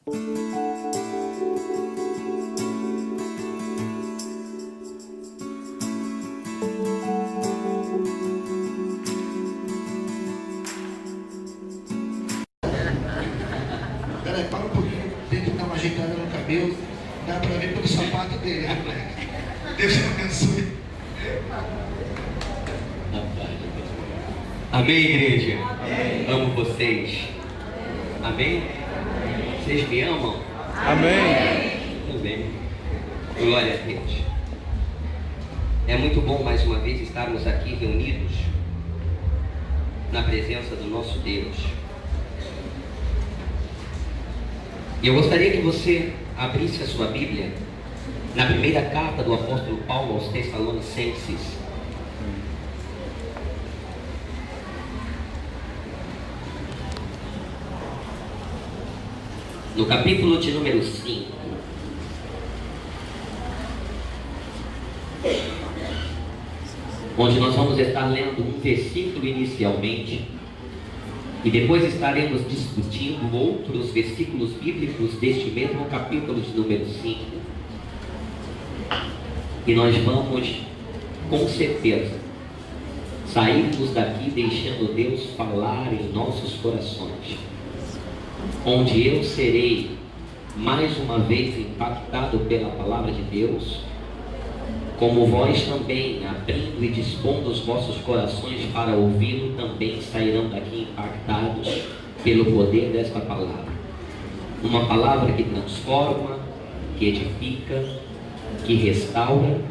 Peraí, para um pouquinho. Tem que dar uma ajeitada no cabelo. Dá para ver pelo sapato dele, né, moleque? Deus te abençoe. Amém, igreja? Amém. Amo vocês. Amém? Vocês me amam? Amém. Muito bem. Glória a Deus. É muito bom mais uma vez estarmos aqui reunidos na presença do nosso Deus. E eu gostaria que você abrisse a sua Bíblia na primeira carta do apóstolo Paulo aos Tessalonicenses. No capítulo de número 5. Onde nós vamos estar lendo um versículo inicialmente e depois estaremos discutindo outros versículos bíblicos deste mesmo capítulo de número 5. E nós vamos, com certeza, sairmos daqui deixando Deus falar em nossos corações, onde eu serei mais uma vez impactado pela palavra de Deus, como vós também, abrindo e dispondo os vossos corações para ouvi-lo, também sairão daqui impactados pelo poder desta palavra. Uma palavra que transforma, que edifica, que restaura,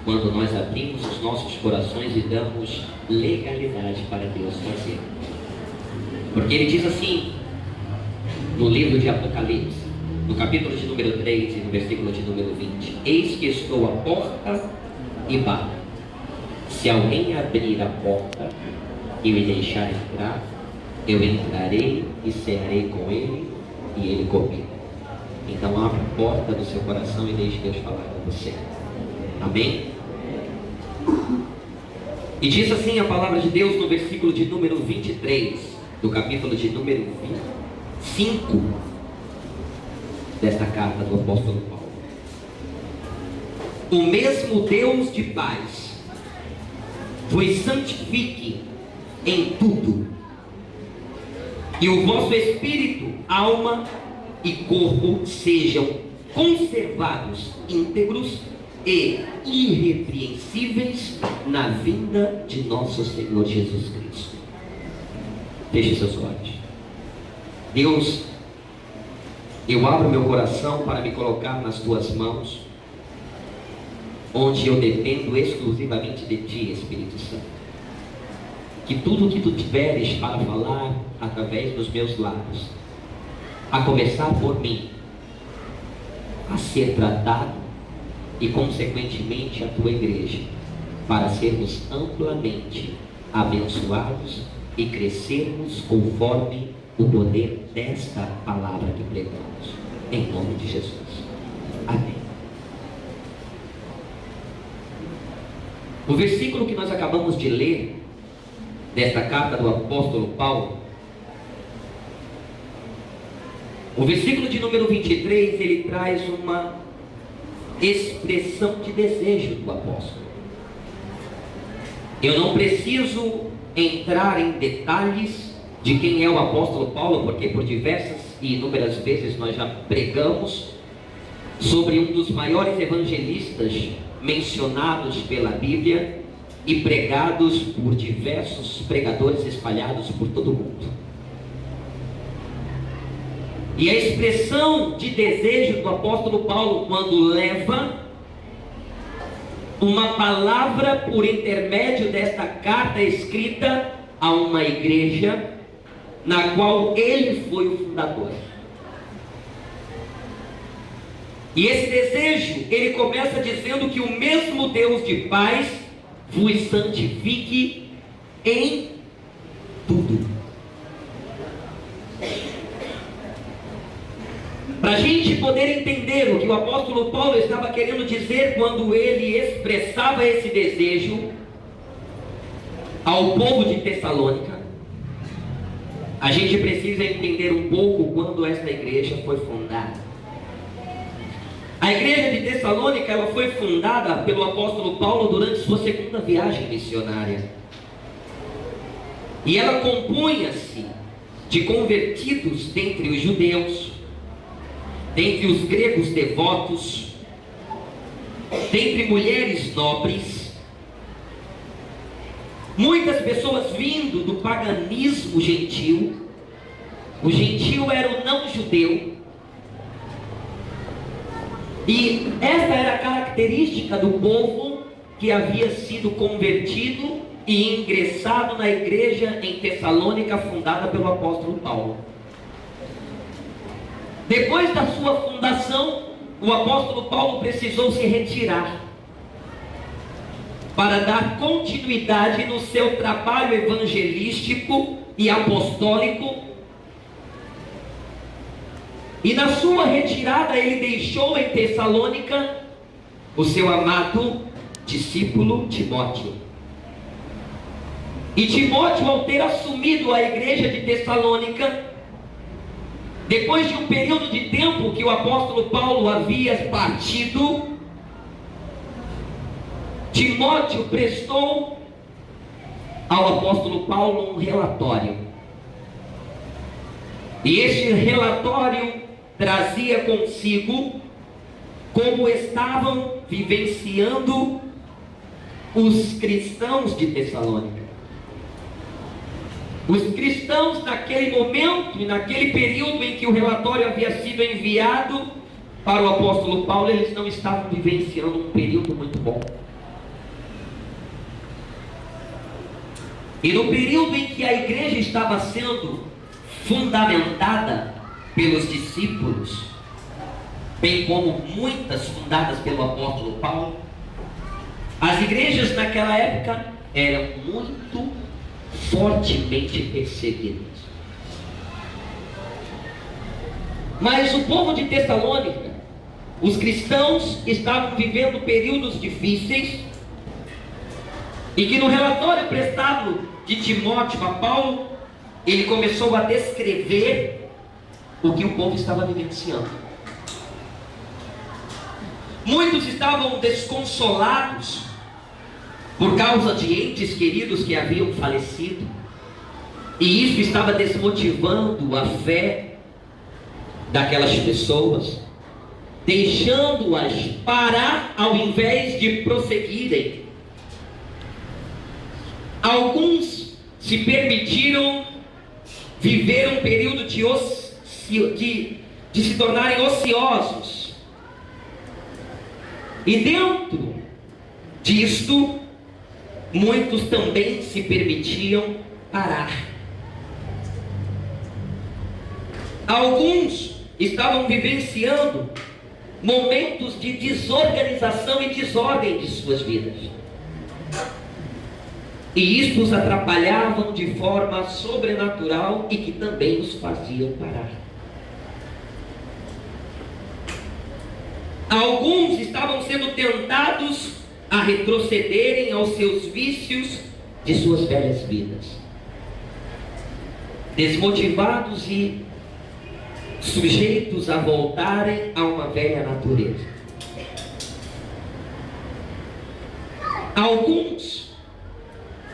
quando nós abrimos os nossos corações e damos legalidade para Deus fazer. Porque ele diz assim, no livro de Apocalipse, no capítulo de número 3 e no versículo de número 20: eis que estou à porta e bato. Se alguém abrir a porta e me deixar entrar, eu entrarei e cearei com ele e ele comigo. Então abra a porta do seu coração e deixe Deus falar com você. Amém? E diz assim a palavra de Deus no versículo de número 23 do capítulo de número 5 desta carta do apóstolo Paulo: o mesmo Deus de paz vos santifique em tudo, e o vosso espírito, alma e corpo sejam conservados íntegros e irrepreensíveis na vinda de nosso Senhor Jesus Cristo. Feche seus olhos. Deus, eu abro meu coração para me colocar nas tuas mãos, onde eu dependo exclusivamente de ti, Espírito Santo. Que tudo que tu tiveres para falar através dos meus lábios, a começar por mim, a ser tratado e consequentemente a tua igreja, para sermos amplamente abençoados e crescermos conforme o poder desta palavra que pregamos, em nome de Jesus. Amém. O versículo que nós acabamos de ler desta carta do apóstolo Paulo, o versículo de número 23, ele traz uma expressão de desejo do apóstolo. Eu não preciso entrar em detalhes de quem é o apóstolo Paulo, porque por diversas e inúmeras vezes nós já pregamos sobre um dos maiores evangelistas mencionados pela Bíblia e pregados por diversos pregadores espalhados por todo o mundo. E a expressão de desejo do apóstolo Paulo, quando leva uma palavra por intermédio desta carta escrita a uma igreja na qual ele foi o fundador. E esse desejo, ele começa dizendo que o mesmo Deus de paz vos santifique em tudo. Para a gente poder entender o que o apóstolo Paulo estava querendo dizer quando ele expressava esse desejo ao povo de Tessalônica, a gente precisa entender um pouco quando esta igreja foi fundada. A igreja de Tessalônica, ela foi fundada pelo apóstolo Paulo durante sua segunda viagem missionária. E ela compunha-se de convertidos dentre os judeus, dentre os gregos devotos, dentre mulheres nobres, muitas pessoas vindo do paganismo gentil. O gentil era o não judeu. E esta era a característica do povo que havia sido convertido e ingressado na igreja em Tessalônica, fundada pelo apóstolo Paulo. Depois da sua fundação, o apóstolo Paulo precisou se retirar para dar continuidade no seu trabalho evangelístico e apostólico. E na sua retirada ele deixou em Tessalônica o seu amado discípulo Timóteo. E Timóteo, ao ter assumido a igreja de Tessalônica, depois de um período de tempo que o apóstolo Paulo havia partido, Timóteo prestou ao apóstolo Paulo um relatório. E este relatório trazia consigo como estavam vivenciando os cristãos de Tessalônica. Os cristãos naquele momento e naquele período em que o relatório havia sido enviado para o apóstolo Paulo, eles não estavam vivenciando um período muito bom. E no período em que a igreja estava sendo fundamentada pelos discípulos, bem como muitas fundadas pelo apóstolo Paulo, as igrejas naquela época eram muito fortemente perseguidas. Mas o povo de Tessalônica, os cristãos, estavam vivendo períodos difíceis, e que no relatório prestado de Timóteo a Paulo, ele começou a descrever o que o povo estava vivenciando. Muitos estavam desconsolados por causa de entes queridos que haviam falecido, e isso estava desmotivando a fé daquelas pessoas, deixando-as parar ao invés de prosseguirem. Alguns se permitiram viver um período de se tornarem ociosos, e dentro disto, muitos também se permitiam parar. Alguns estavam vivenciando momentos de desorganização e desordem de suas vidas, e isto os atrapalhavam de forma sobrenatural e que também os faziam parar. Alguns estavam sendo tentados a retrocederem aos seus vícios de suas velhas vidas, desmotivados e sujeitos a voltarem a uma velha natureza. Alguns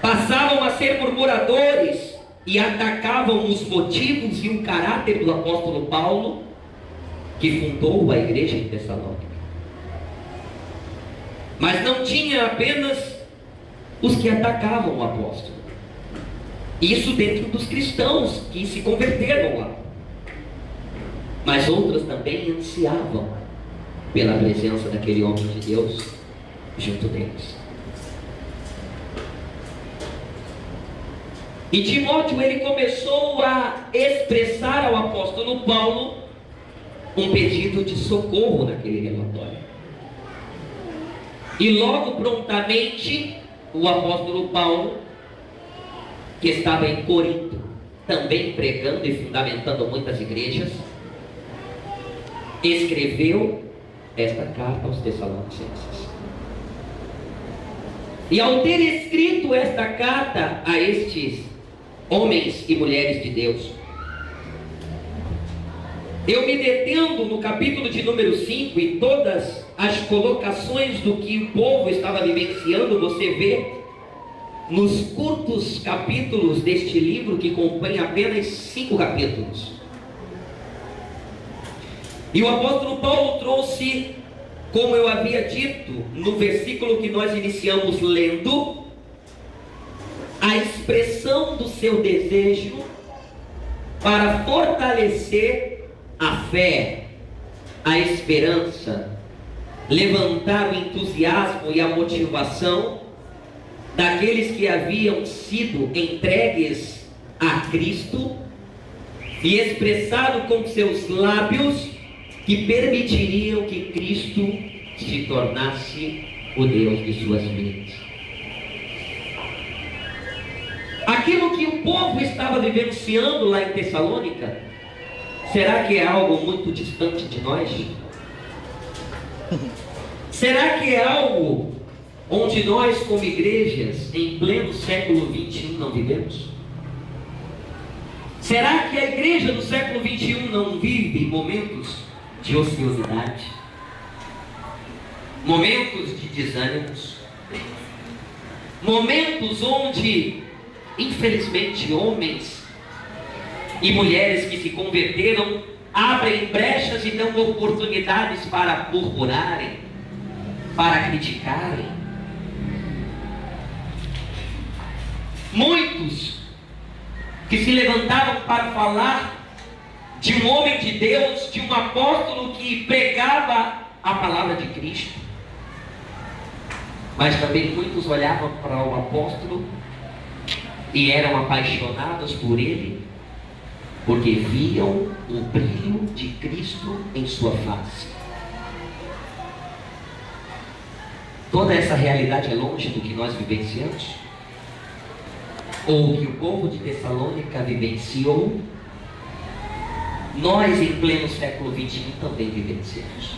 passavam a ser murmuradores e atacavam os motivos e o caráter do apóstolo Paulo, que fundou a igreja em Tessalônica. Mas não tinha apenas os que atacavam o apóstolo, isso dentro dos cristãos que se converteram lá, mas outros também ansiavam pela presença daquele homem de Deus junto deles. E Timóteo, ele começou a expressar ao apóstolo Paulo um pedido de socorro naquele relatório. E logo prontamente o apóstolo Paulo, que estava em Corinto, também pregando e fundamentando muitas igrejas, escreveu esta carta aos Tessalonicenses. E ao ter escrito esta carta a estes homens e mulheres de Deus. Eu me detendo no capítulo de número 5 e todas as colocações do que o povo estava vivenciando, você vê nos curtos capítulos deste livro, que compõe apenas 5 capítulos. E o apóstolo Paulo trouxe, como eu havia dito no versículo que nós iniciamos lendo, a expressão do seu desejo para fortalecer a fé, a esperança, levantar o entusiasmo e a motivação daqueles que haviam sido entregues a Cristo e expressado com seus lábios que permitiriam que Cristo se tornasse o Deus de suas vidas. Aquilo que o povo estava vivenciando lá em Tessalônica, será que é algo muito distante de nós? Será que é algo onde nós, como igrejas, em pleno século XXI, não vivemos? Será que a igreja do século XXI não vive momentos de ociosidade, momentos de desânimos, momentos onde, infelizmente, homens e mulheres que se converteram abrem brechas e dão oportunidades para murmurarem, para criticarem? Muitos que se levantavam para falar de um homem de Deus, de um apóstolo que pregava a palavra de Cristo, mas também muitos olhavam para o apóstolo e eram apaixonados por ele, porque viam o brilho de Cristo em sua face. Toda essa realidade é longe do que nós vivenciamos, ou que o povo de Tessalônica vivenciou. Nós, em pleno século XXI, também vivenciamos.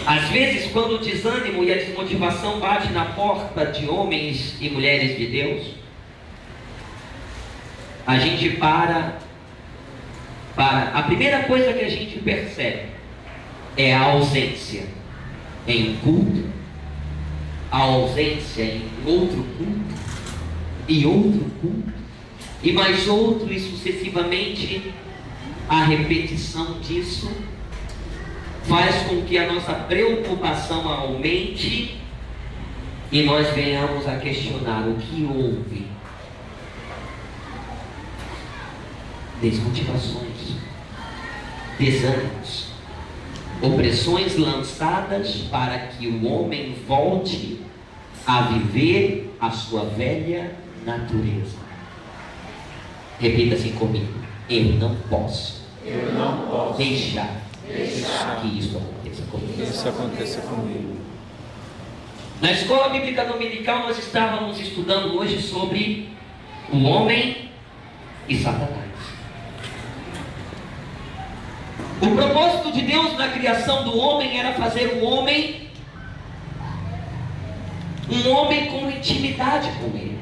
Às vezes, quando o desânimo e a desmotivação bate na porta de homens e mulheres de Deus, a gente para. A primeira coisa que a gente percebe é a ausência em um culto, a ausência em outro culto, e outro culto, e mais outro, e sucessivamente. A repetição disso faz com que a nossa preocupação aumente e nós venhamos a questionar o que houve. Desmotivações, desânimos, opressões lançadas para que o homem volte a viver a sua velha natureza. Repita assim comigo: eu não posso deixar que isso aconteça comigo. Isso aconteça comigo. Na escola bíblica dominical nós estávamos estudando hoje sobre o homem e Satanás. O propósito de Deus na criação do homem era fazer o homem um homem com intimidade com ele.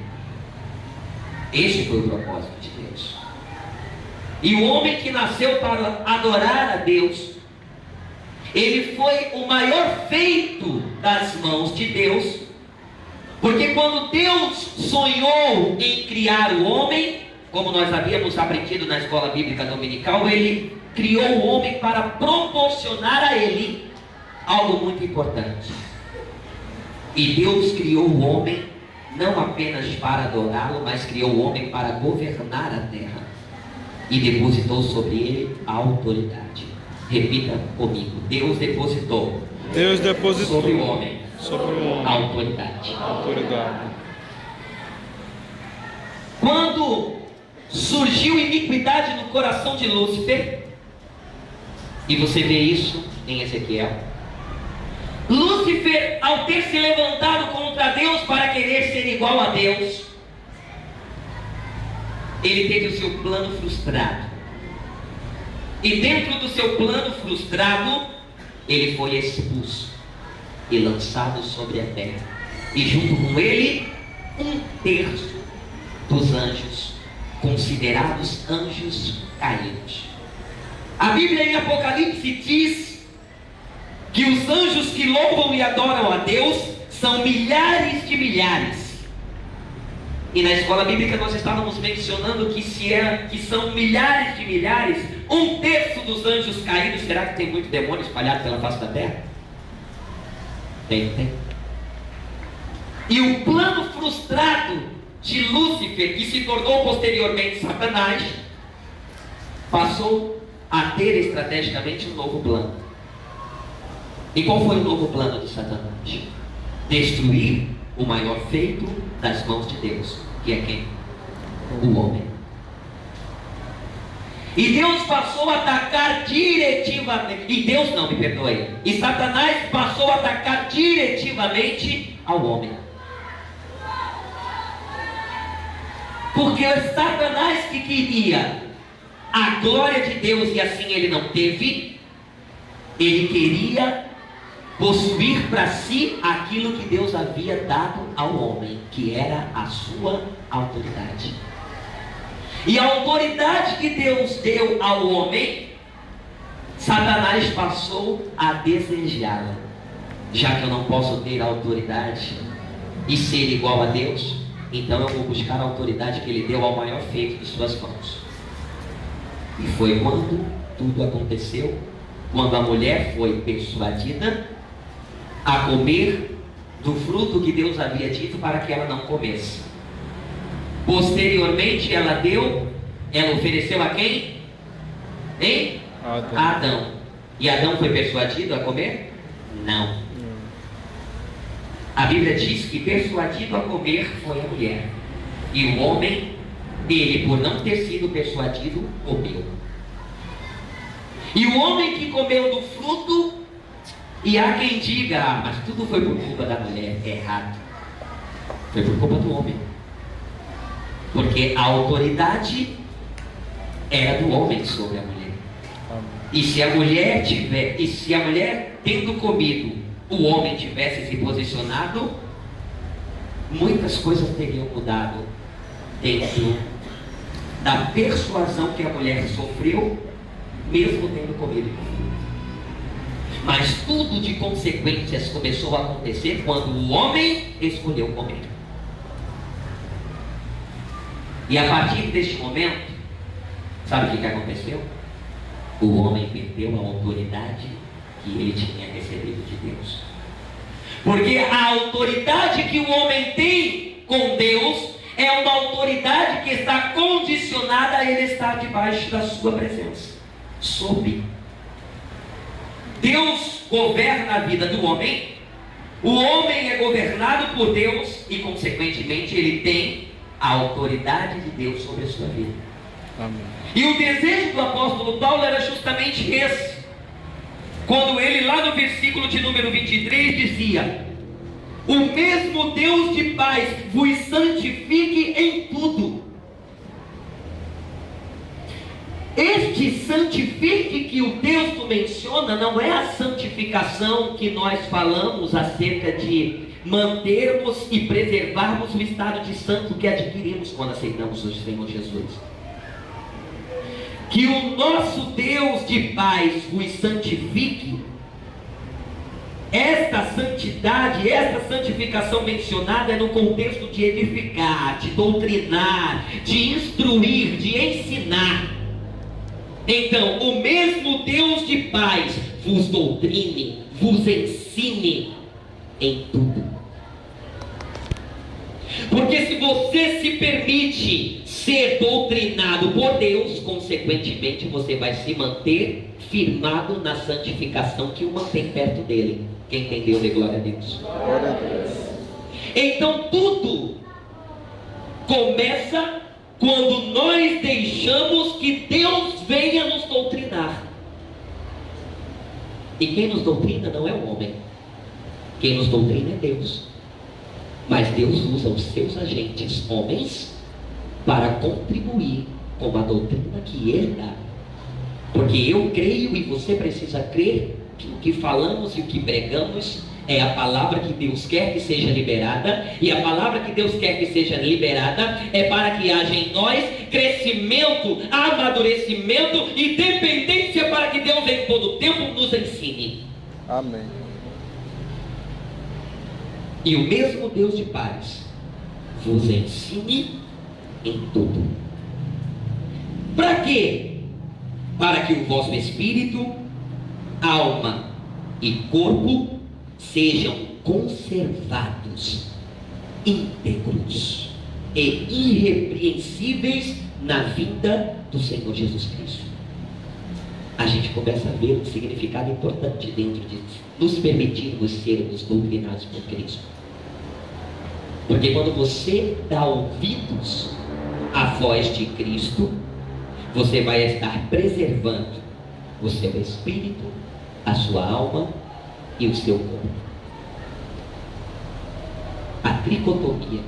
Este foi o propósito de Deus. E o homem que nasceu para adorar a Deus, ele foi o maior feito das mãos de Deus, porque quando Deus sonhou em criar o homem, como nós havíamos aprendido na escola bíblica dominical, ele criou o homem para proporcionar a ele algo muito importante. E Deus criou o homem não apenas para adorá-lo, mas criou o homem para governar a terra e depositou sobre ele a autoridade. Repita comigo: Deus depositou sobre o homem a autoridade. Quando surgiu iniquidade no coração de Lúcifer, e você vê isso em Ezequiel, Lúcifer, ao ter se levantado contra Deus para querer ser igual a Deus, ele teve o seu plano frustrado. E dentro do seu plano frustrado, ele foi expulso e lançado sobre a terra. E junto com ele, 1/3 dos anjos, considerados anjos caídos. A Bíblia em Apocalipse diz que os anjos que louvam e adoram a Deus são milhares de milhares. E na escola bíblica nós estávamos mencionando que são milhares de milhares, 1/3 dos anjos caídos. Será que tem muito demônio espalhado pela face da terra? Tem. E o plano frustrado de Lúcifer, que se tornou posteriormente Satanás, passou a ter estrategicamente um novo plano. E qual foi o novo plano de Satanás? Destruir o maior feito das mãos de Deus, que é quem? O homem. E Deus passou a atacar diretivamente, e Satanás passou a atacar diretivamente ao homem. Porque o Satanás que queria a glória de Deus e assim ele não teve, ele queria possuir para si aquilo que Deus havia dado ao homem, que era a sua autoridade. E a autoridade que Deus deu ao homem, Satanás passou a desejá-la. Já que eu não posso ter autoridade e ser igual a Deus, então eu vou buscar a autoridade que Ele deu ao maior feito de suas mãos. E foi quando tudo aconteceu, quando a mulher foi persuadida a comer do fruto que Deus havia dito para que ela não comesse. Posteriormente ela ofereceu a quem? Hein? A Adão. E Adão foi persuadido a comer? Não. A Bíblia diz que persuadido a comer foi a mulher. E o homem, ele por não ter sido persuadido, comeu. E o homem que comeu do fruto, e há quem diga, mas tudo foi por culpa da mulher. Errado. Foi por culpa do homem. Porque a autoridade era do homem sobre a mulher. E se a mulher tendo comido, o homem tivesse se posicionado, muitas coisas teriam mudado dentro da persuasão que a mulher sofreu, mesmo tendo comido. Mas tudo de consequências começou a acontecer quando o homem escolheu comer. E a partir deste momento, sabe o que aconteceu? O homem perdeu a autoridade que ele tinha recebido de Deus. Porque a autoridade que o homem tem com Deus é uma autoridade que está condicionada a ele estar debaixo da sua presença. Sob. Deus governa a vida do homem, o homem é governado por Deus e, consequentemente, ele tem a autoridade de Deus sobre a sua vida. Amém. E o desejo do apóstolo Paulo era justamente esse. Quando ele, lá no versículo de número 23, dizia: o mesmo Deus de paz vos santifique em tudo. Este santifique que o texto menciona não é a santificação que nós falamos acerca de mantermos e preservarmos o estado de santo que adquirimos quando aceitamos o Senhor Jesus. Que o nosso Deus de paz vos santifique. Esta santidade, esta santificação mencionada é no contexto de edificar, de doutrinar, de instruir, de ensinar. Então, o mesmo Deus de paz vos doutrine, vos ensine em tudo. Porque se você se permite ser doutrinado por Deus, consequentemente você vai se manter firmado na santificação que o mantém perto dele. Quem entendeu, dê glória a Deus. Glória a Deus. Então tudo começa quando nós deixamos que Deus venha nos doutrinar. E quem nos doutrina não é o homem. Quem nos doutrina é Deus. Mas Deus usa os seus agentes, homens, para contribuir com a doutrina que Ele dá. Porque eu creio e você precisa crer que o que falamos e o que pregamos É a palavra que Deus quer que seja liberada, e a palavra que Deus quer que seja liberada é para que haja em nós crescimento, amadurecimento e dependência, para que Deus em todo tempo nos ensine. Amém. E o mesmo Deus de paz vos ensine em tudo. Para quê? Para que o vosso espírito, alma e corpo sejam conservados, íntegros e irrepreensíveis na vinda do Senhor Jesus Cristo. A gente começa a ver um significado importante dentro de nos permitirmos sermos doutrinados por Cristo. Porque quando você dá ouvidos à voz de Cristo, você vai estar preservando o seu espírito, a sua alma e o seu corpo. A tricotomia.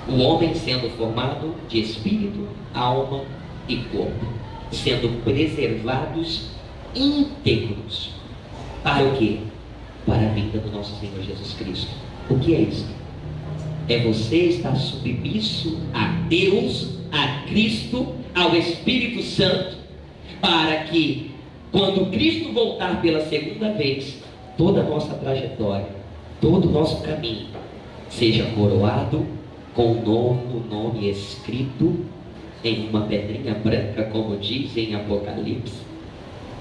O homem sendo formado de espírito, alma e corpo, sendo preservados íntegros. Para o quê? Para a vinda do nosso Senhor Jesus Cristo. O que é isso? É você estar submisso a Deus, a Cristo, ao Espírito Santo, para que quando Cristo voltar pela segunda vez, toda a nossa trajetória, todo o nosso caminho seja coroado com um novo nome escrito em uma pedrinha branca, como diz em Apocalipse,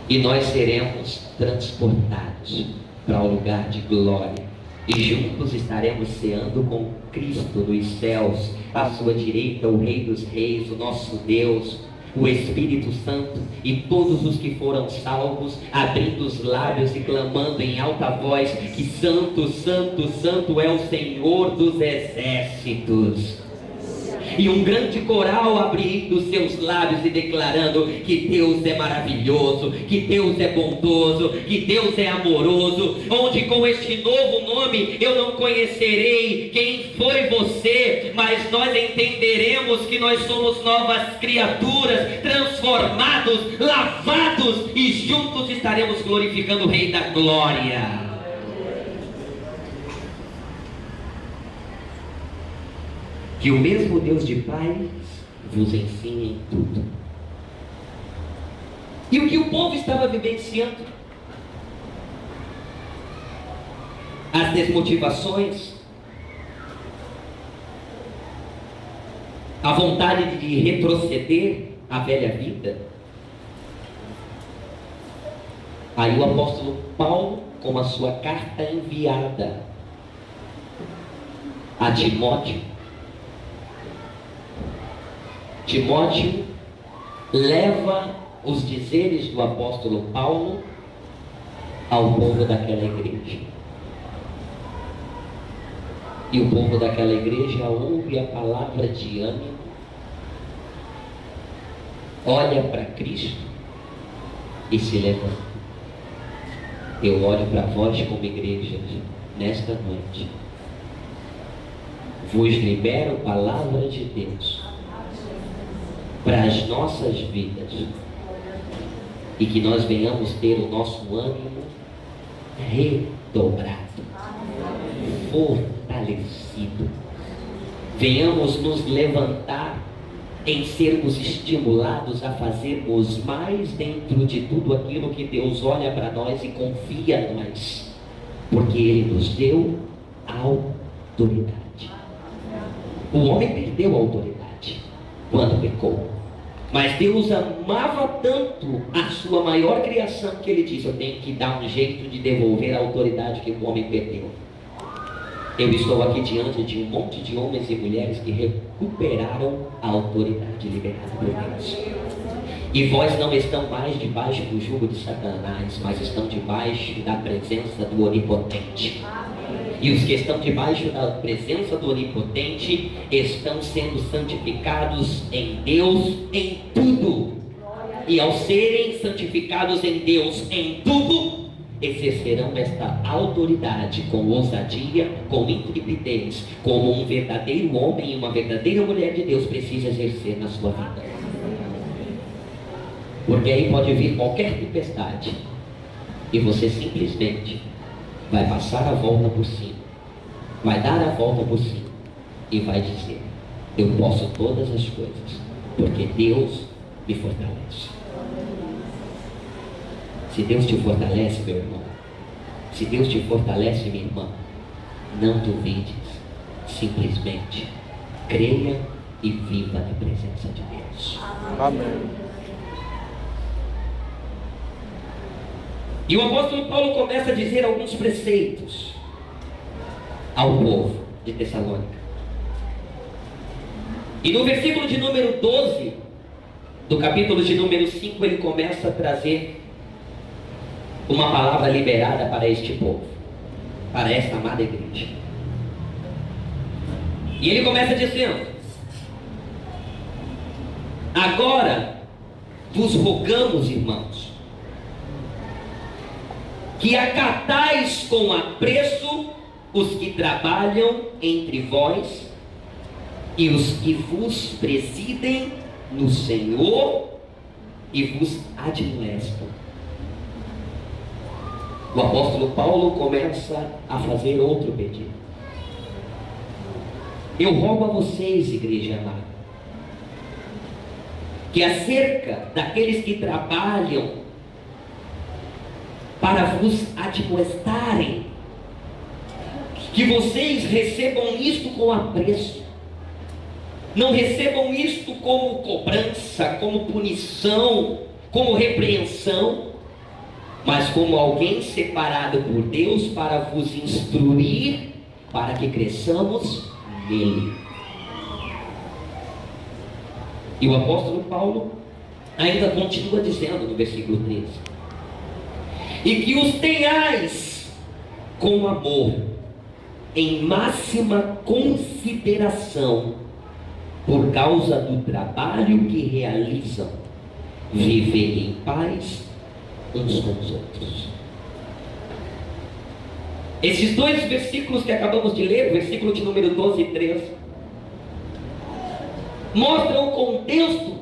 e nós seremos transportados para o lugar de glória, e juntos estaremos ceando com Cristo nos céus, à sua direita o Rei dos Reis, o nosso Deus, o Espírito Santo, e todos os que foram salvos, abrindo os lábios e clamando em alta voz que santo, santo, santo é o Senhor dos exércitos. E um grande coral abrindo seus lábios e declarando que Deus é maravilhoso, que Deus é bondoso, que Deus é amoroso, onde com este novo nome eu não conhecerei quem foi você, mas nós entenderemos que nós somos novas criaturas, transformados, lavados, e juntos estaremos glorificando o Rei da Glória. Que o mesmo Deus de paz vos ensine em tudo. E o que o povo estava vivenciando? As desmotivações, a vontade de retroceder à velha vida. Aí o apóstolo Paulo, com a sua carta enviada a Timóteo, Timóteo leva os dizeres do apóstolo Paulo ao povo daquela igreja. E o povo daquela igreja ouve a palavra de ânimo, olha para Cristo e se levanta. Eu olho para vós como igreja nesta noite. Vos libero palavra de Deus para as nossas vidas, e que nós venhamos ter o nosso ânimo redobrado, fortalecido, venhamos nos levantar em sermos estimulados a fazermos mais dentro de tudo aquilo que Deus olha para nós e confia em nós, porque Ele nos deu autoridade. O homem perdeu a autoridade quando pecou, mas Deus amava tanto a sua maior criação que Ele disse: eu tenho que dar um jeito de devolver a autoridade que o homem perdeu. Eu estou aqui diante de um monte de homens e mulheres que recuperaram a autoridade liberada por Deus. E vós não estão mais debaixo do jugo de Satanás, mas estão debaixo da presença do Onipotente. E os que estão debaixo da presença do Onipotente estão sendo santificados em Deus em tudo. E ao serem santificados em Deus em tudo, exercerão esta autoridade com ousadia, com intrepidez, como um verdadeiro homem e uma verdadeira mulher de Deus precisa exercer na sua vida. Porque aí pode vir qualquer tempestade e você simplesmente vai passar a volta por cima, vai dar a volta por cima e vai dizer: eu posso todas as coisas, porque Deus me fortalece. Se Deus te fortalece, meu irmão, se Deus te fortalece, minha irmã, não duvides, simplesmente creia e viva na presença de Deus. Amém. E o apóstolo Paulo começa a dizer alguns preceitos ao povo de Tessalônica. E no versículo de número 12 do capítulo de número 5, ele começa a trazer uma palavra liberada para este povo, para esta amada igreja. E ele começa dizendo: agora vos rogamos, irmãos, que acatais com apreço os que trabalham entre vós e os que vos presidem no Senhor e vos admoestam. O apóstolo Paulo começa a fazer outro pedido. Eu rogo a vocês, igreja amada, que acerca daqueles que trabalham para vos admoestarem, que vocês recebam isto com apreço, não recebam isto como cobrança, como punição, como repreensão, mas como alguém separado por Deus para vos instruir, para que cresçamos nele. E o apóstolo Paulo ainda continua dizendo no versículo 13: e que os tenhais com amor, em máxima consideração, por causa do trabalho que realizam, viver em paz uns com os outros. Esses dois versículos que acabamos de ler, o versículo de número 12 e 13, mostram o contexto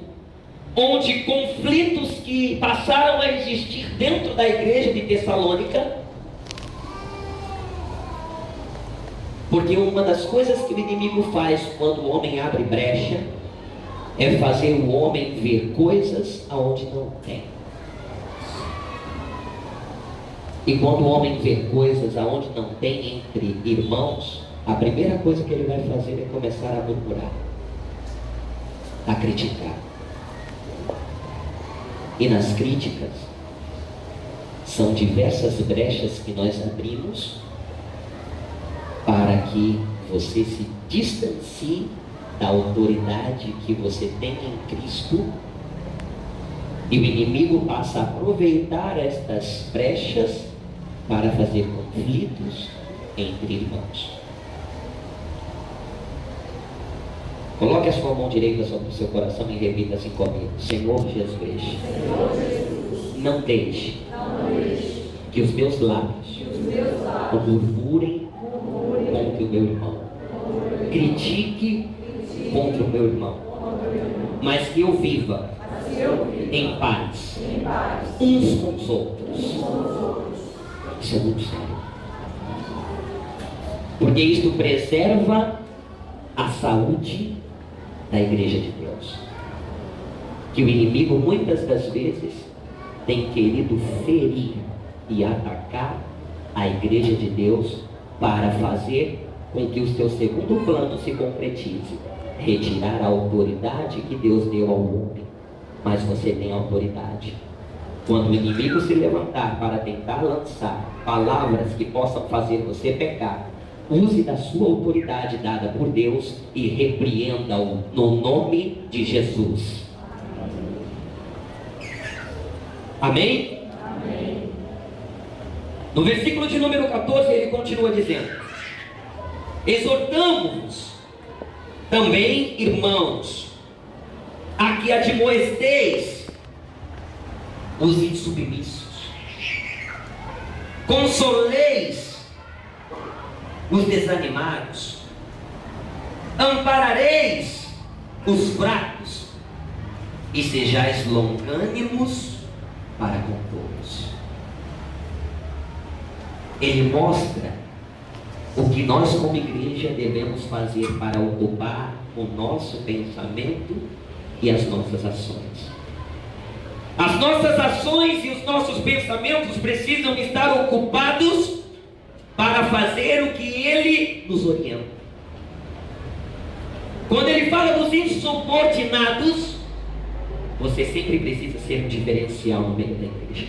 onde conflitos que passaram a existir dentro da igreja de Tessalônica, porque uma das coisas que o inimigo faz quando o homem abre brecha é fazer o homem ver coisas aonde não tem. E quando o homem vê coisas aonde não tem entre irmãos, a primeira coisa que ele vai fazer é começar a murmurar, a criticar. E nas críticas são diversas brechas que nós abrimos para que você se distancie da autoridade que você tem em Cristo, e o inimigo passa a aproveitar estas brechas para fazer conflitos entre irmãos. Coloque a sua mão direita sobre o seu coração e repita assim comigo: Senhor Jesus, não deixe que os meus lábios murmurem contra o meu irmão, critique contra o meu irmão, mas que eu viva em paz uns com os outros. Isso é muito sério, porque isto preserva a saúde da igreja de Deus, que o inimigo muitas das vezes tem querido ferir e atacar a igreja de Deus para fazer com que o seu segundo plano se concretize: retirar a autoridade que Deus deu ao homem. Mas você tem autoridade. Quando o inimigo se levantar para tentar lançar palavras que possam fazer você pecar, use da sua autoridade dada por Deus e repreenda-o no nome de Jesus. Amém? Amém. No versículo de número 14 ele continua dizendo: exortamos-vos também, irmãos, a que admoesteis os insubmissos, consoleis os desanimados, amparareis os fracos e sejais longânimos para com todos. ele mostra o que nós como igreja devemos fazer para ocupar o nosso pensamento e as nossas ações. As nossas ações e os nossos pensamentos precisam estar ocupados para fazer o que ele nos orienta. Quando ele fala dos insubordinados, você sempre precisa ser um diferencial no meio da igreja.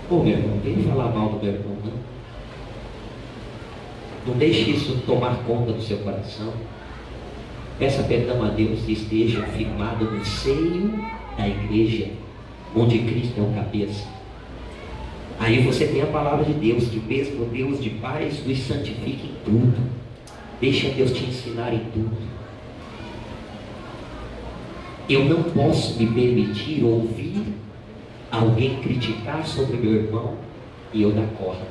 Ô meu irmão, quem falar mal do meu irmão, não? Não deixe isso tomar conta do seu coração. Peça perdão a Deus e esteja firmado no seio da igreja, onde Cristo é o cabeça. Aí você tem a palavra de Deus, que mesmo Deus de paz nos santifique em tudo. Deixa Deus te ensinar em tudo. Eu não posso me permitir ouvir alguém criticar sobre meu irmão e eu dar corda.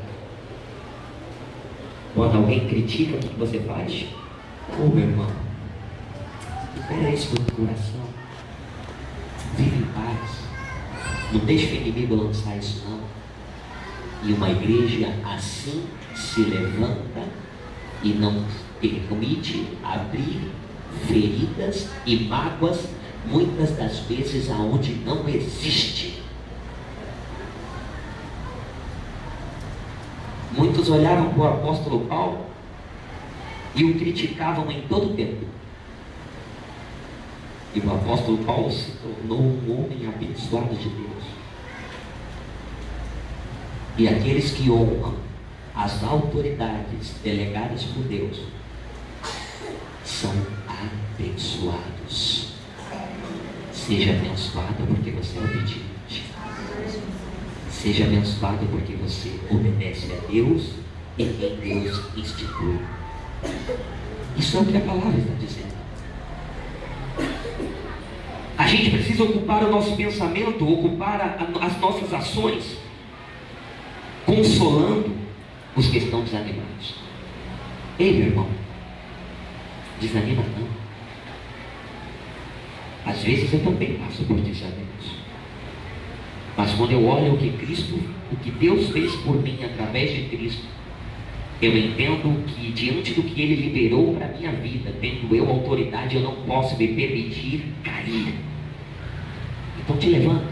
Quando alguém critica, o que você faz? Ô meu irmão, espera isso no teu coração. Vive em paz. Não deixe o inimigo lançar isso não. E uma igreja assim se levanta e não permite abrir feridas e mágoas, muitas das vezes aonde não existe. Muitos olhavam para o apóstolo Paulo e o criticavam em todo o tempo. E o apóstolo Paulo se tornou um homem abençoado de Deus. E aqueles que honram as autoridades delegadas por Deus são abençoados. Seja abençoado porque você é obediente. Seja abençoado porque você obedece a Deus e quem Deus institui. Isso é o que a palavra está dizendo. A gente precisa ocupar o nosso pensamento, ocupar as nossas ações, consolando os que estão desanimados. Ei, meu irmão, desanima não. Às vezes eu também passo por desanímos. Mas quando eu olho o que Deus fez por mim através de Cristo, eu entendo que diante do que Ele liberou para a minha vida, tendo eu autoridade, eu não posso me permitir cair. Então te levanta,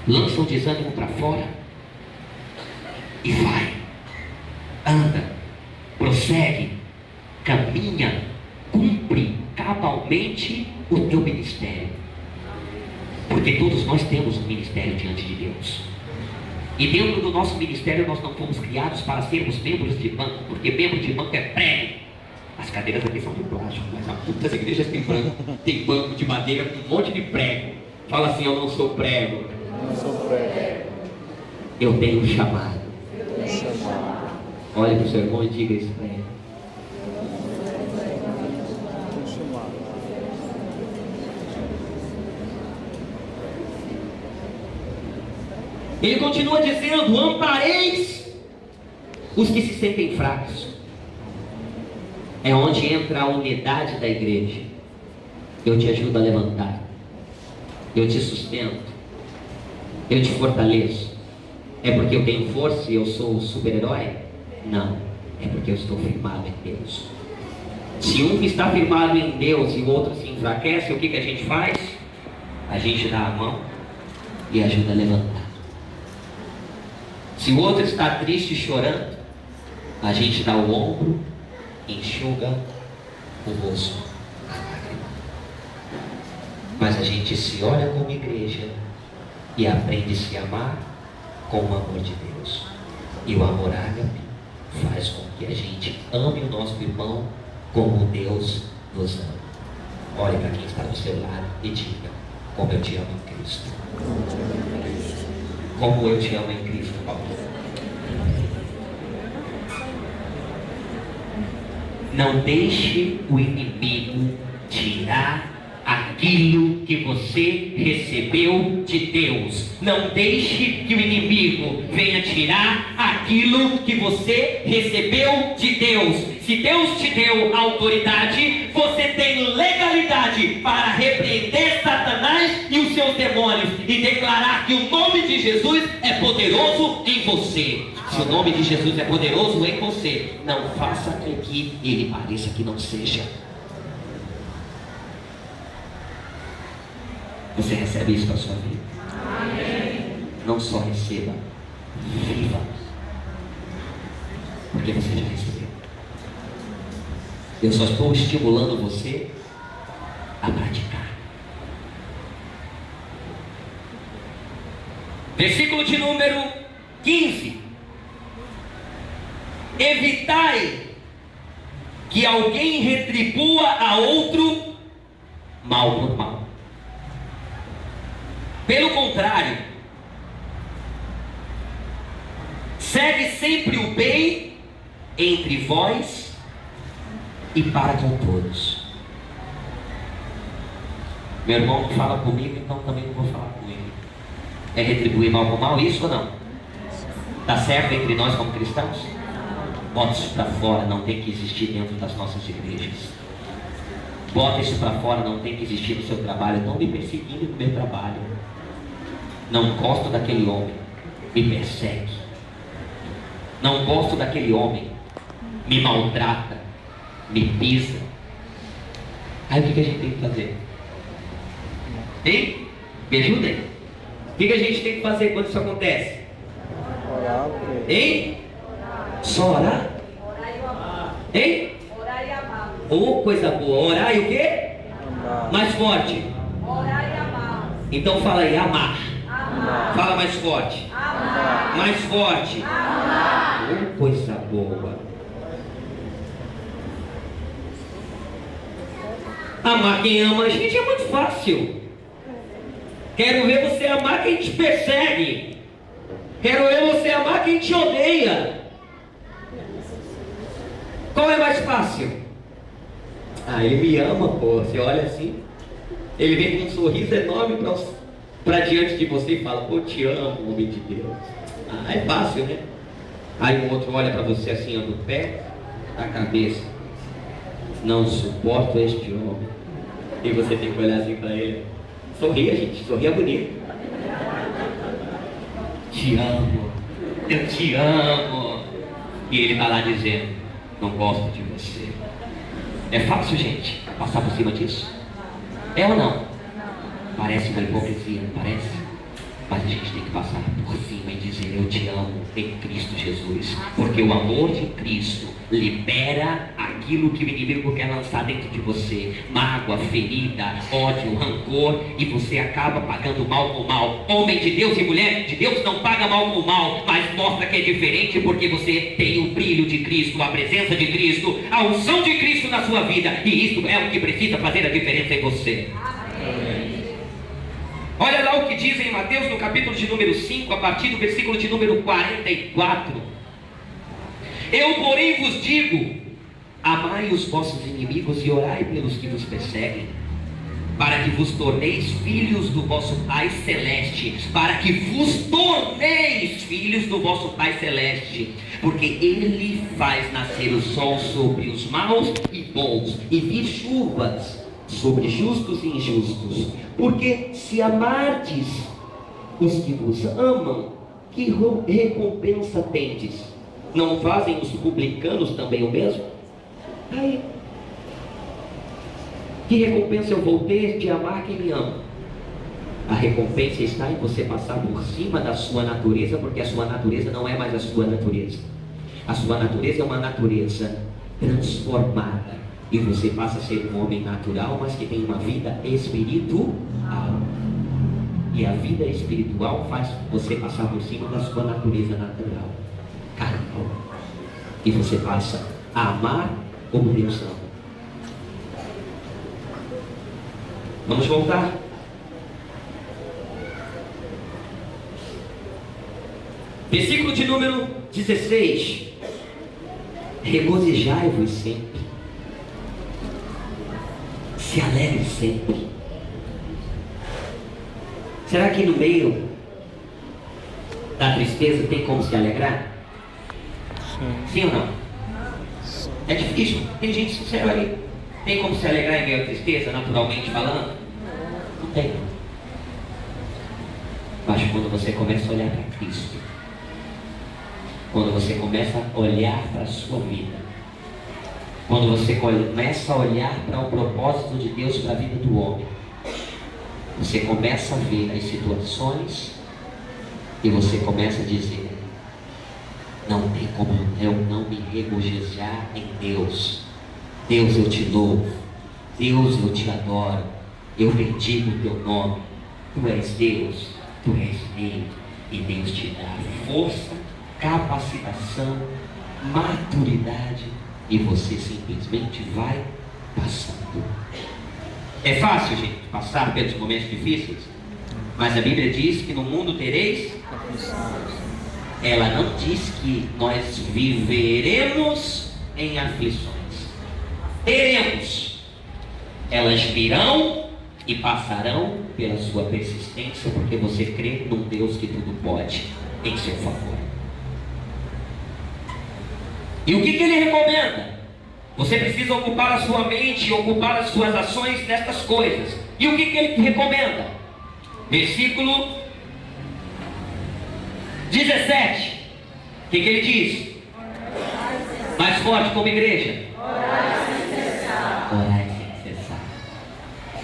lança o desânimo para fora e vai, anda, prossegue, caminha, cumpre cabalmente o teu ministério. Porque todos nós temos um ministério diante de Deus. E dentro do nosso ministério nós não fomos criados para sermos membros de banco, porque membro de banco é prego. As cadeiras aqui são de plástico, mas muitas igrejas têm banco de madeira com um monte de prego. Fala assim: eu não sou prego. Não sou prego. Eu tenho um chamado. Olhe para o seu irmão e diga isso para ele. Ele continua dizendo: ampareis os que se sentem fracos. É onde entra a unidade da igreja. Eu te ajudo a levantar, eu te sustento, eu te fortaleço. É porque eu tenho força e eu sou o super-herói? Não, é porque eu estou firmado em Deus. Se um está firmado em Deus e o outro se enfraquece, o que a gente faz? A gente dá a mão e ajuda a levantar. Se o outro está triste e chorando, a gente dá o ombro, enxuga o rosto. Mas a gente se olha como igreja e aprende a se amar com o amor de Deus. E o amor ágape faz com que a gente ame o nosso irmão como Deus nos ama. Olhe para quem está do seu lado e diga: como eu te amo em Cristo. Como eu te amo em Cristo, Paulo. Não deixe o inimigo tirar aquilo que você recebeu de Deus. Não deixe que o inimigo venha tirar aquilo que você recebeu de Deus. Se Deus te deu autoridade, você tem legalidade para repreender Satanás e os seus demônios e declarar que o nome de Jesus é poderoso em você. Se o nome de Jesus é poderoso em você, não faça com que ele pareça que não seja. Você recebe isso para a sua vida? Amém. Não só receba, viva. Porque você já recebeu. Eu só estou estimulando você a praticar. Versículo de número 15. Evitai que alguém retribua a outro mal por mal. Pelo contrário, segue sempre o bem entre vós e para com todos. Meu irmão não fala comigo, então também não vou falar com ele. É retribuir mal por mal, isso ou não? Está certo entre nós como cristãos? Bota isso para fora, não tem que existir dentro das nossas igrejas. Bota isso para fora, não tem que existir no seu trabalho. Estão me perseguindo no meu trabalho. Não gosto daquele homem, me persegue. Não gosto daquele homem, me maltrata, me pisa. Aí o que a gente tem que fazer? Hein? Me ajudem. O que a gente tem que fazer quando isso acontece? Orar. Hein? Só orar? Hein? Orar e amar. Oh, coisa boa. Orar e o quê? Amar. Mais forte. Orar e amar. Então fala aí, amar. Amar. Fala mais forte. Amar. Mais forte. Amar. Oh, coisa boa. Amar quem ama a gente é muito fácil. Quero ver você amar quem te persegue. Quero ver você amar quem te odeia. Qual é mais fácil? Ah, ele me ama, pô. Você olha assim, ele vem com um sorriso enorme para diante de você e fala: pô, te amo, homem de Deus. Ah, é fácil, né? Aí o outro olha para você assim, ó, do pé à cabeça: não suporto este homem. E você tem que olhar assim para ele. Sorria, gente, sorria bonito. Te amo, eu te amo. E ele está lá dizendo: não gosto de você. É fácil, gente, passar por cima disso? É ou não? Parece uma hipocrisia, não parece? Mas a gente tem que passar por cima e dizer: eu te amo em Cristo Jesus. Porque o amor de Cristo libera aquilo que o inimigo quer lançar dentro de você. Mágoa, ferida, ódio, rancor. E você acaba pagando mal com mal. Homem de Deus e mulher de Deus não paga mal com mal, mas mostra que é diferente porque você tem o brilho de Cristo, a presença de Cristo, a unção de Cristo na sua vida. E isso é o que precisa fazer a diferença em você. Amém. Olha lá o que diz em Mateus no capítulo de número 5, a partir do versículo de número 44. Eu, porém, vos digo: amai os vossos inimigos e orai pelos que vos perseguem, para que vos torneis filhos do vosso Pai Celeste. Para que vos torneis filhos do vosso Pai Celeste. Porque Ele faz nascer o sol sobre os maus e bons, e vir chuvas sobre justos e injustos. Porque se amardes os que vos amam, que recompensa tendes? Não fazem os publicanos também o mesmo? Aí, que recompensa eu vou ter de amar quem me ama? A recompensa está em você passar por cima da sua natureza, porque a sua natureza não é mais a sua natureza. A sua natureza é uma natureza transformada. E você passa a ser um homem natural, mas que tem uma vida espiritual. E a vida espiritual faz você passar por cima da sua natureza natural, carnal. E você passa a amar como Deus ama. Vamos voltar. Versículo de número 16. Regozijai-vos sempre. Se alegre sempre. Será que no meio da tristeza tem como se alegrar? Sim ou não? Sim. É difícil. Tem gente sincera aí. Tem como se alegrar em meio à tristeza, naturalmente falando? Não tem. Mas quando você começa a olhar para Cristo, quando você começa a olhar para a sua vida, quando você começa a olhar para o propósito de Deus para a vida do homem, você começa a ver as situações e você começa a dizer: não tem como eu não me regozijar em Deus. Deus, eu te louvo. Deus, eu te adoro. Eu bendigo o teu nome. Tu és Deus, tu és Rei. E Deus te dá força, capacitação, maturidade, e você simplesmente vai passando. É fácil, gente, passar pelos momentos difíceis, mas a Bíblia diz que no mundo tereis. Ela não diz que nós viveremos em aflições. Teremos. Elas virão e passarão pela sua persistência, porque você crê num Deus que tudo pode em seu favor. E o que ele recomenda? Você precisa ocupar a sua mente, ocupar as suas ações nestas coisas. E o que ele recomenda? Versículo 17. O que ele diz? Mais forte como igreja. Orai sem cessar. Orai sem cessar.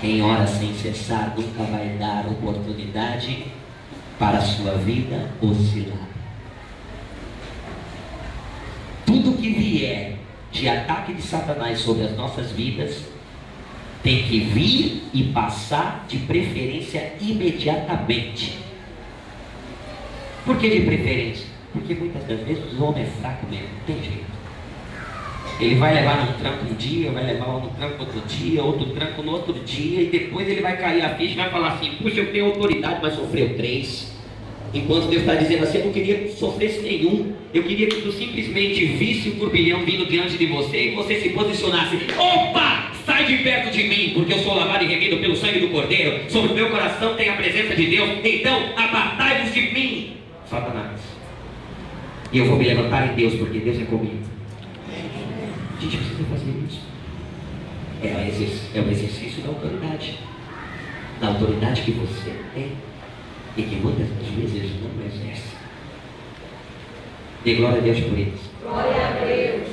Quem ora sem cessar nunca vai dar oportunidade para a sua vida oscilar. Tudo que vier de ataque de Satanás sobre as nossas vidas tem que vir e passar, de preferência imediatamente. Por que de preferência? Porque muitas das vezes o homem é fraco mesmo, não tem jeito. Ele vai levar um tranco um dia, vai levar um tranco outro dia, outro tranco no outro dia, e depois ele vai cair a ficha e vai falar assim: puxa, eu tenho autoridade, mas sofreu 3. Enquanto Deus está dizendo assim: eu não queria que tu sofresse nenhum, eu queria que tu simplesmente visse o turbilhão vindo diante de você, e você se posicionasse: opa, sai de perto de mim, porque eu sou lavado e remido pelo sangue do Cordeiro, sobre o meu coração tem a presença de Deus, então apartai-vos de mim, Satanás, e eu vou me levantar em Deus, porque Deus é comigo. A gente precisa fazer isso. É o exercício da autoridade que você tem e que muitas das vezes não exerce. Dê glória a Deus por isso. Glória a Deus.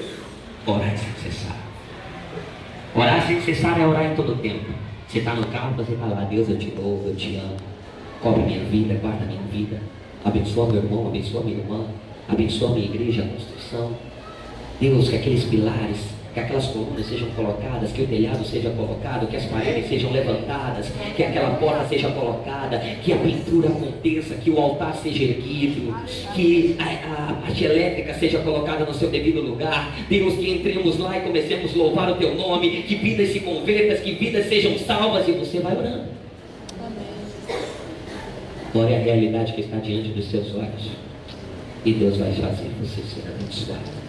Orar sem cessar. Orar sem cessar é orar em todo tempo. Você está no carro, você está lá: Deus, eu te louvo, eu te amo. Cobre minha vida, guarda minha vida. Abençoa meu irmão, abençoa minha irmã. Abençoa minha igreja, a construção. Deus, que aqueles pilares, que aquelas colunas sejam colocadas, que o telhado seja colocado, que as paredes sejam levantadas, que aquela porta seja colocada, que a pintura aconteça, que o altar seja erguido, que a parte elétrica seja colocada no seu devido lugar. Deus, que entremos lá e comecemos a louvar o teu nome, que vidas se convertam, que vidas sejam salvas, e você vai orando. Glória à realidade que está diante dos seus olhos, e Deus vai fazer você ser abençoado.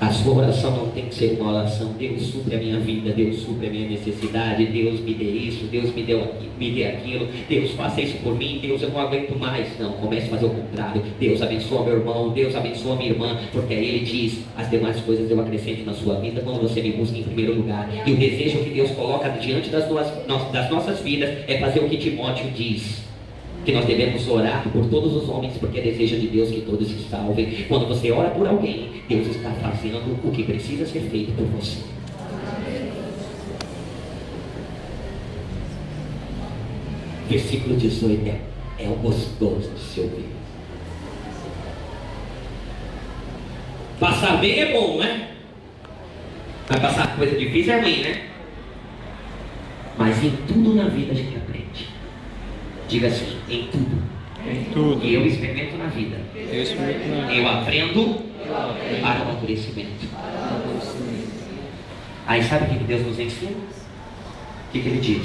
A sua oração não tem que ser uma oração: Deus, supre a minha vida, Deus, supre a minha necessidade, Deus, me dê isso, Deus, me dê aquilo, Deus, faça isso por mim, Deus, eu não aguento mais. Não, comece a fazer o contrário. Deus, abençoa meu irmão, Deus, abençoa minha irmã, porque aí ele diz: as demais coisas eu acrescento na sua vida quando você me busca em primeiro lugar. E o desejo que Deus coloca diante das nossas vidas é fazer o que Timóteo diz, que nós devemos orar por todos os homens, porque é desejo de Deus que todos se salvem. Quando você ora por alguém, Deus está fazendo o que precisa ser feito por você. Versículo 18 é o gostoso de se ouvir. Passar bem é bom, né? Mas passar coisa difícil é ruim, né? Mas em tudo na vida a gente aprende. Diga assim: em tudo. Em tudo. E eu experimento na vida. Eu experimento na vida. Eu aprendo para o amadurecimento. Aí sabe o que Deus nos ensina? O que ele diz?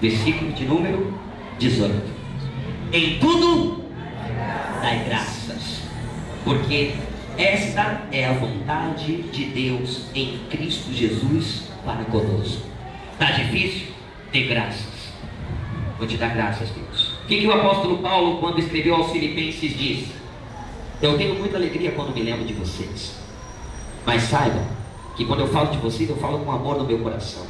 Versículo de número 18: em tudo dai graças, porque esta é a vontade de Deus em Cristo Jesus para conosco. Está difícil? Dê graças. Vou te dar graças, Deus. O que o apóstolo Paulo, quando escreveu aos Filipenses, diz? Eu tenho muita alegria quando me lembro de vocês. Mas saibam que quando eu falo de vocês, eu falo com amor no meu coração.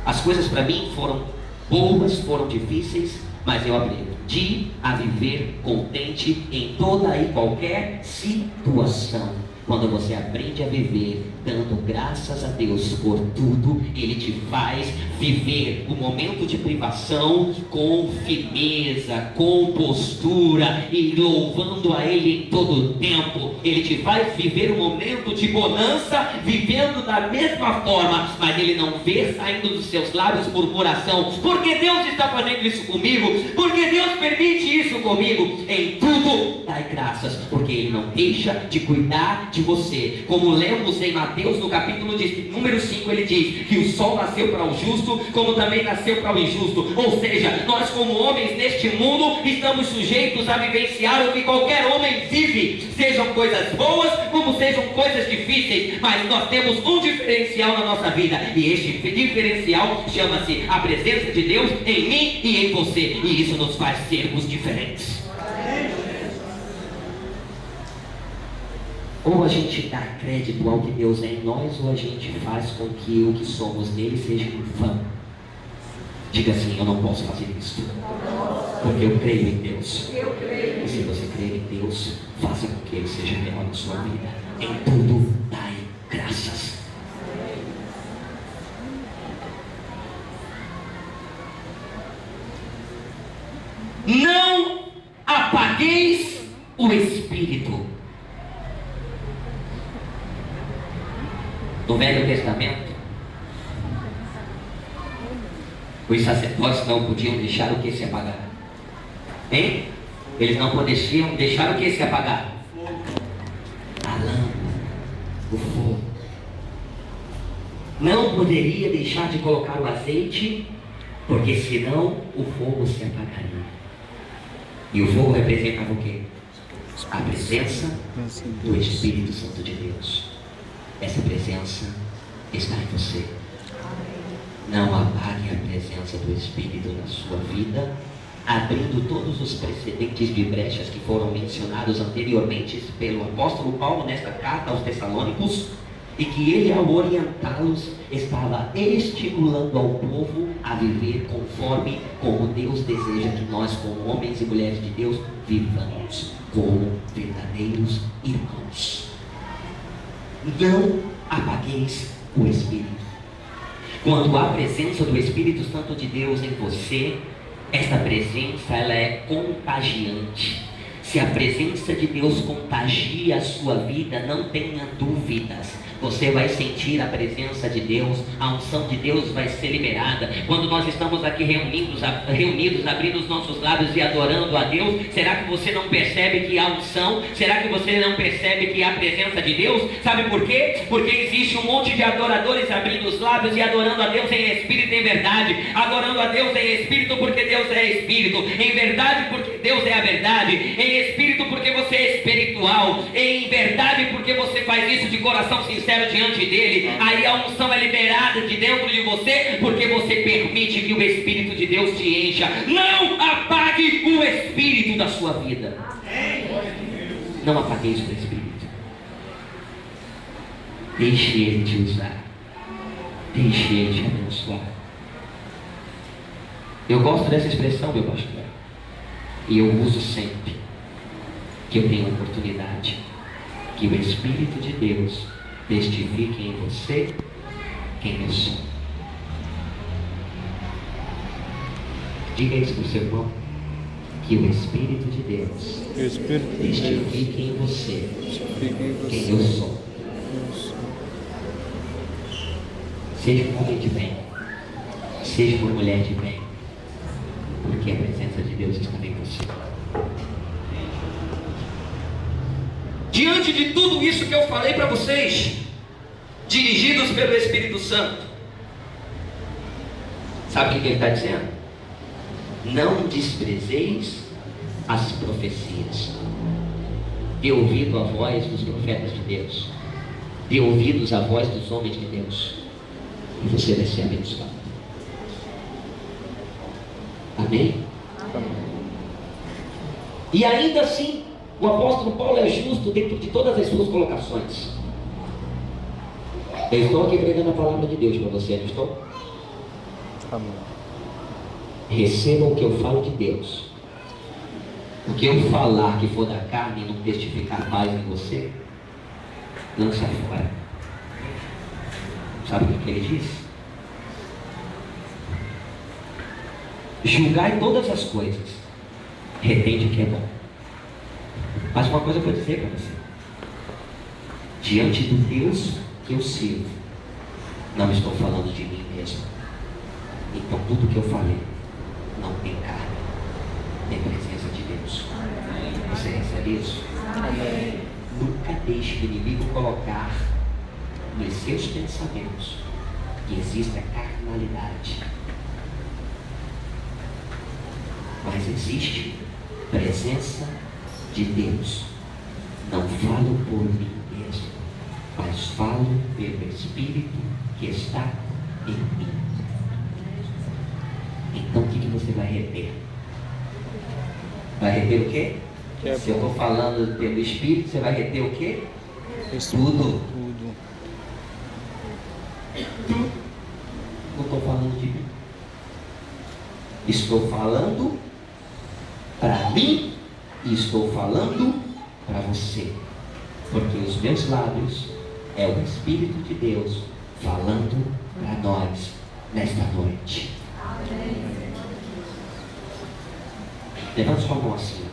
As coisas para mim foram boas, foram difíceis, mas eu aprendi a viver contente em toda e qualquer situação. Quando você aprende a viver dando graças a Deus por tudo, Ele te faz viver o momento de privação com firmeza, com postura e louvando a Ele em todo o tempo. Ele te faz viver um momento de bonança, vivendo da mesma forma, mas Ele não vê saindo dos seus lábios murmuração. Porque Deus está fazendo isso comigo? Porque Deus permite isso comigo? Em tudo dai graças, porque Ele não deixa de cuidar de você. Como lemos em Mateus no capítulo número 5, ele diz que o sol nasceu para o justo, como também nasceu para o injusto. Ou seja, nós como homens neste mundo estamos sujeitos a vivenciar o que qualquer homem vive, sejam coisas boas como sejam coisas difíceis, mas nós temos um diferencial na nossa vida, e este diferencial chama-se a presença de Deus em mim e em você, e isso nos faz sermos diferentes. Ou a gente dá crédito ao que Deus é em nós, ou a gente faz com que o que somos nele seja em vão. Diga assim: eu não posso fazer isso, porque eu creio em Deus. E se você crer em Deus, faça com que Ele seja real na sua vida. Em tudo dai graças. Não apagueis o Espírito. No Velho Testamento, os sacerdotes não podiam deixar o que se apagar. Hein? Eles não podiam deixar o que se apagar? A lâmpada, o fogo. Não poderia deixar de colocar o azeite, porque senão o fogo se apagaria. E o fogo representava o quê? A presença do Espírito Santo de Deus. Essa presença está em você. Não apague a presença do Espírito na sua vida, abrindo todos os precedentes de brechas que foram mencionados anteriormente pelo apóstolo Paulo nesta carta aos Tessalônicos, e que ele, ao orientá-los, estava estimulando ao povo a viver conforme como Deus deseja que nós, como homens e mulheres de Deus, vivamos como verdadeiros irmãos. Não apagueis o Espírito. Quando há a presença do Espírito Santo de Deus em você, esta presença ela é contagiante. Se a presença de Deus contagia a sua vida, não tenha dúvidas. Você vai sentir a presença de Deus, a unção de Deus vai ser liberada. Quando nós estamos aqui reunidos, abrindo os nossos lábios e adorando a Deus, será que você não percebe que há unção? Será que você não percebe que há presença de Deus? Sabe por quê? Porque existe um monte de adoradores abrindo os lábios e adorando a Deus em espírito e em verdade. Adorando a Deus em espírito porque Deus é espírito, em verdade porque Deus é a verdade, em espírito porque você é espiritual, em verdade porque você faz isso de coração sincero diante dele. Aí a unção é liberada de dentro de você, porque você permite que o Espírito de Deus te encha. Não apague o Espírito da sua vida. Não apagueis o Espírito. Deixe ele te usar. Deixe ele te abençoar. Eu gosto dessa expressão, meu pastor, e eu uso sempre que eu tenho a oportunidade, que o Espírito de Deus testifique em você quem eu sou. Diga isso para o seu irmão, que o Espírito de Deus testifique em você quem eu sou. Seja um homem de bem, seja uma mulher de bem, porque a presença de Deus está em você. Diante de tudo isso que eu falei para vocês, dirigidos pelo Espírito Santo, sabe o que ele está dizendo? Não desprezeis as profecias. Dê ouvido à voz dos profetas de Deus, dê ouvidos à voz dos homens de Deus, e você vai ser abençoado. Amém? E ainda assim, o apóstolo Paulo é justo dentro de todas as suas colocações. Eu estou aqui pregando a palavra de Deus para você, não estou? Amém. Receba o que eu falo de Deus. O que eu falar que for da carne e não testificar paz em você, lança fora. Sabe o que ele diz? Julgai todas as coisas, retende o que é bom. Mas uma coisa eu vou dizer para você: diante do Deus que eu sirvo, não estou falando de mim mesmo. Então tudo que eu falei não tem carne, tem presença de Deus. Você recebe isso? Amém. Nunca deixe o inimigo colocar nos seus pensamentos que existe a carnalidade. Mas existe presença de Deus. Não falo por mim mesmo, mas falo pelo Espírito que está em mim. Então o que você vai reter? Vai reter o quê? Se eu estou falando pelo Espírito, você vai reter o quê? Tudo. Tudo. Não estou falando de mim. Estou falando para mim e estou falando para você. Porque os meus lábios é o Espírito de Deus falando para nós nesta noite. Levante sua mão assim.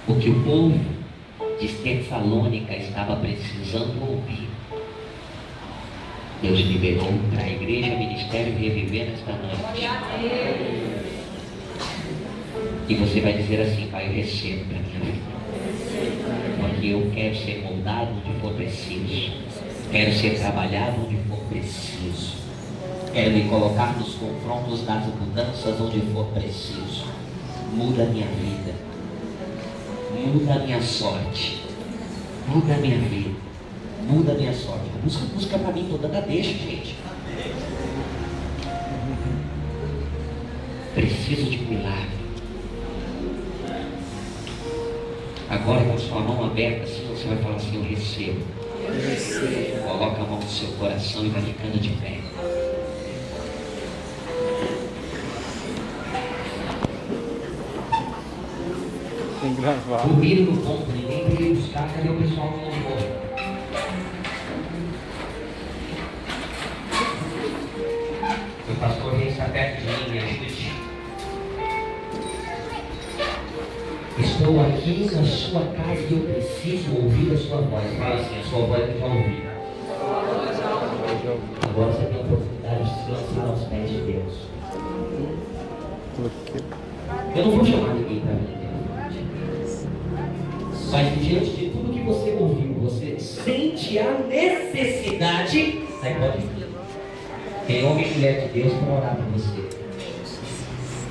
O que o povo de Tessalônica estava precisando ouvir, Deus liberou para a igreja, ministério reviver nesta noite. E você vai dizer assim: Pai, eu recebo para a minha vida, porque eu quero ser moldado onde for preciso, quero ser trabalhado onde for preciso, quero me colocar nos confrontos das mudanças onde for preciso. Muda a minha vida, muda a minha sorte, muda a minha vida, muda a minha sorte. Busca para mim toda a deixa, gente. Preciso de um milagre. Agora, com sua mão aberta, assim, você vai falar assim: eu recebo. Coloca a mão no seu coração e vai ficando de pé. Tem que gravar. Dormiram no ponto, ninguém veio buscar. Cadê o pessoal do louvor? O pastor vem estar perto de mim, me ajude. Estou aqui na sua casa e eu preciso ouvir a sua voz. Fala assim: a sua voz eu já ouvi. Agora você tem a oportunidade de se lançar aos pés de Deus. Eu não vou chamar ninguém para mim. Mas diante de tudo que você ouviu, você sente a necessidade, aí pode vir. Tem homem e mulher de Deus para orar por você.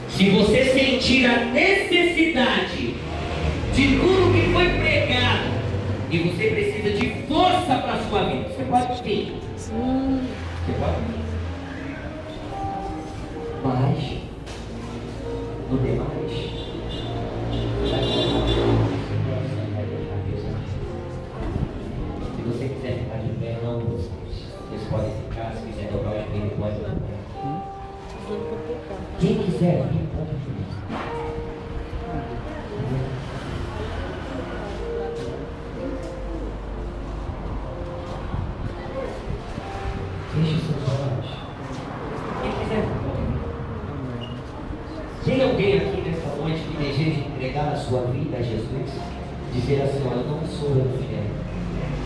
Se você sentir a necessidade de tudo que foi pregado e você precisa de força para a sua vida, você pode vir. Você pode vir. Mas, no demais, se você quiser ficar de pé, não, vocês podem ficar. Se quiser dobrar o joelho, pode dobrar. Quem quiser vir, pode vir. Feche seus olhos. Quem quiser vir, pode vir. Tem alguém aqui nessa noite que deseja entregar a sua vida a Jesus? Dizer assim: olha, eu não sou evangélico,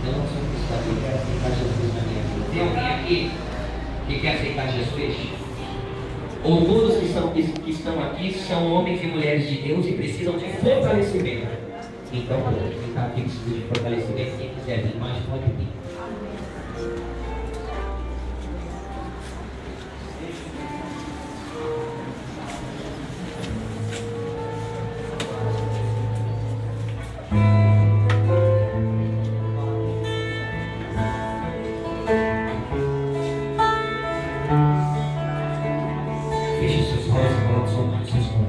eu não sou cristão, eu quero aceitar Jesus na minha vida. Tem alguém aqui que quer aceitar Jesus? Ou todos que estão aqui são homens e mulheres de Deus e precisam de fortalecimento? Então, quem está aqui precisa de fortalecimento. Quem quiser vir mais, pode vir. Feche seus olhos e coloque sua mão nos seus coração.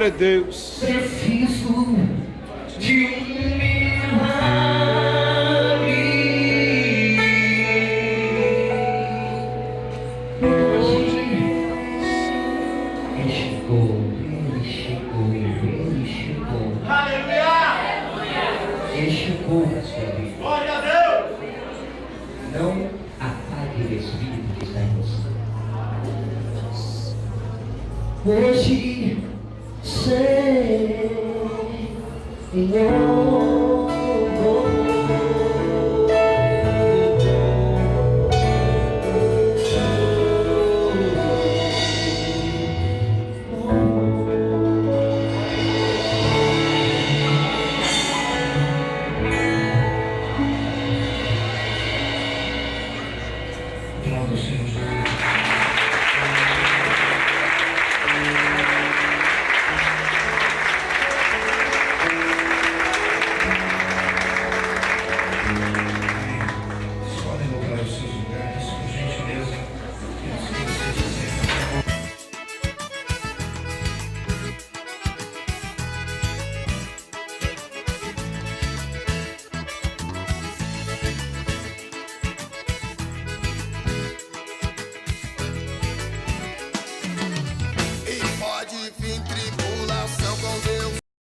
Glória a Deus. Preciso de um Ele chegou na sua vida. Glória a Deus! Não apague o Espírito que está em você. Hoje sei, Senhor.